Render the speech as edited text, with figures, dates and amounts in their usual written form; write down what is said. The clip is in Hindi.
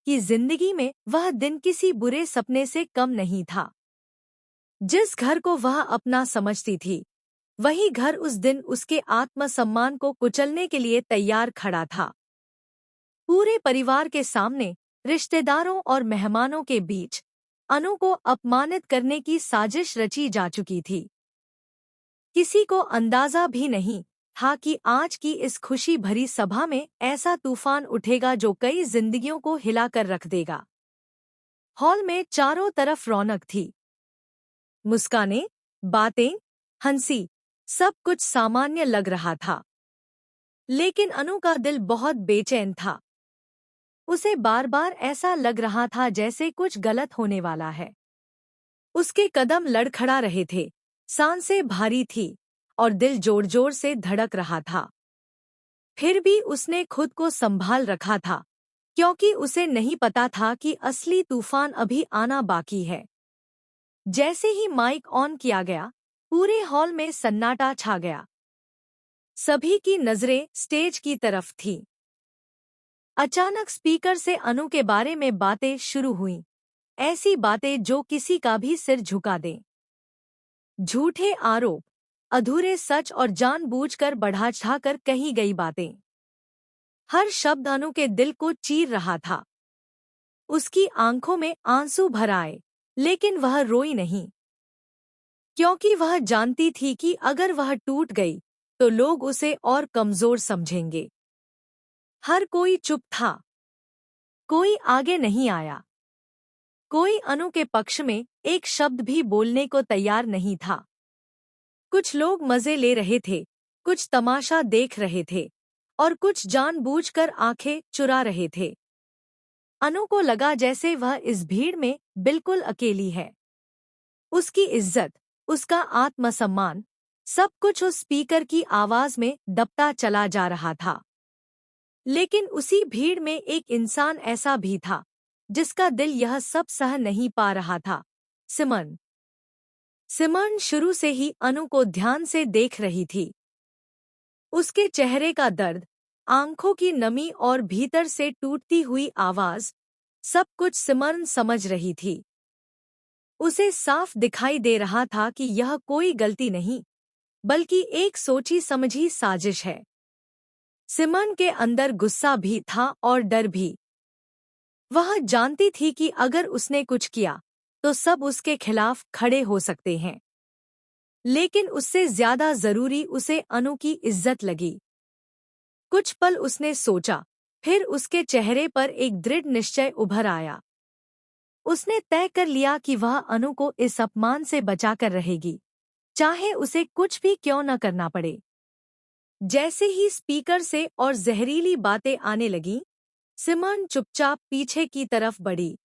कि जिंदगी में वह दिन किसी बुरे सपने से कम नहीं था। जिस घर को वह अपना समझती थी, वही घर उस दिन उसके आत्मसम्मान को कुचलने के लिए तैयार खड़ा था। पूरे परिवार के सामने, रिश्तेदारों और मेहमानों के बीच अनु को अपमानित करने की साजिश रची जा चुकी थी। किसी को अंदाजा भी नहीं था कि आज की इस खुशी भरी सभा में ऐसा तूफान उठेगा जो कई जिंदगियों को हिलाकर रख देगा। हॉल में चारों तरफ रौनक थी। मुस्कानें, बातें, हंसी, सब कुछ सामान्य लग रहा था। लेकिन अनु का दिल बहुत बेचैन था। उसे बार बार ऐसा लग रहा था जैसे कुछ गलत होने वाला है। उसके कदम लड़खड़ा रहे थे, सांसें भारी थी और दिल जोर जोर से धड़क रहा था। फिर भी उसने खुद को संभाल रखा था, क्योंकि उसे नहीं पता था कि असली तूफान अभी आना बाकी है। जैसे ही माइक ऑन किया गया, पूरे हॉल में सन्नाटा छा गया। सभी की नजरें स्टेज की तरफ थीं। अचानक स्पीकर से अनु के बारे में बातें शुरू हुईं, ऐसी बातें जो किसी का भी सिर झुका दें। झूठे आरोप, अधूरे सच और जानबूझकर बढ़ा चढ़ाकर कही गई बातें। हर शब्द अनु के दिल को चीर रहा था। उसकी आंखों में आंसू भर आए, लेकिन वह रोई नहीं, क्योंकि वह जानती थी कि अगर वह टूट गई तो लोग उसे और कमजोर समझेंगे। हर कोई चुप था। कोई आगे नहीं आया। कोई अनु के पक्ष में एक शब्द भी बोलने को तैयार नहीं था। कुछ लोग मजे ले रहे थे, कुछ तमाशा देख रहे थे और कुछ जानबूझकर आंखें चुरा रहे थे। अनु को लगा जैसे वह इस भीड़ में बिल्कुल अकेली है। उसकी इज्जत, उसका आत्मसम्मान, सब कुछ उस स्पीकर की आवाज में दबता चला जा रहा था। लेकिन उसी भीड़ में एक इंसान ऐसा भी था जिसका दिल यह सब सह नहीं पा रहा था। सिमरन। सिमरन शुरू से ही अनु को ध्यान से देख रही थी। उसके चेहरे का दर्द, आंखों की नमी और भीतर से टूटती हुई आवाज, सब कुछ सिमरन समझ रही थी। उसे साफ दिखाई दे रहा था कि यह कोई गलती नहीं, बल्कि एक सोची समझी साजिश है। सिमरन के अंदर गुस्सा भी था और डर भी। वह जानती थी कि अगर उसने कुछ किया तो सब उसके खिलाफ खड़े हो सकते हैं। लेकिन उससे ज्यादा जरूरी उसे अनु की इज्जत लगी। कुछ पल उसने सोचा, फिर उसके चेहरे पर एक दृढ़ निश्चय उभर आया। उसने तय कर लिया कि वह अनु को इस अपमान से बचाकर रहेगी, चाहे उसे कुछ भी क्यों न करना पड़े। जैसे ही स्पीकर से और जहरीली बातें आने लगीं, सिमरन चुपचाप पीछे की तरफ बढ़ी।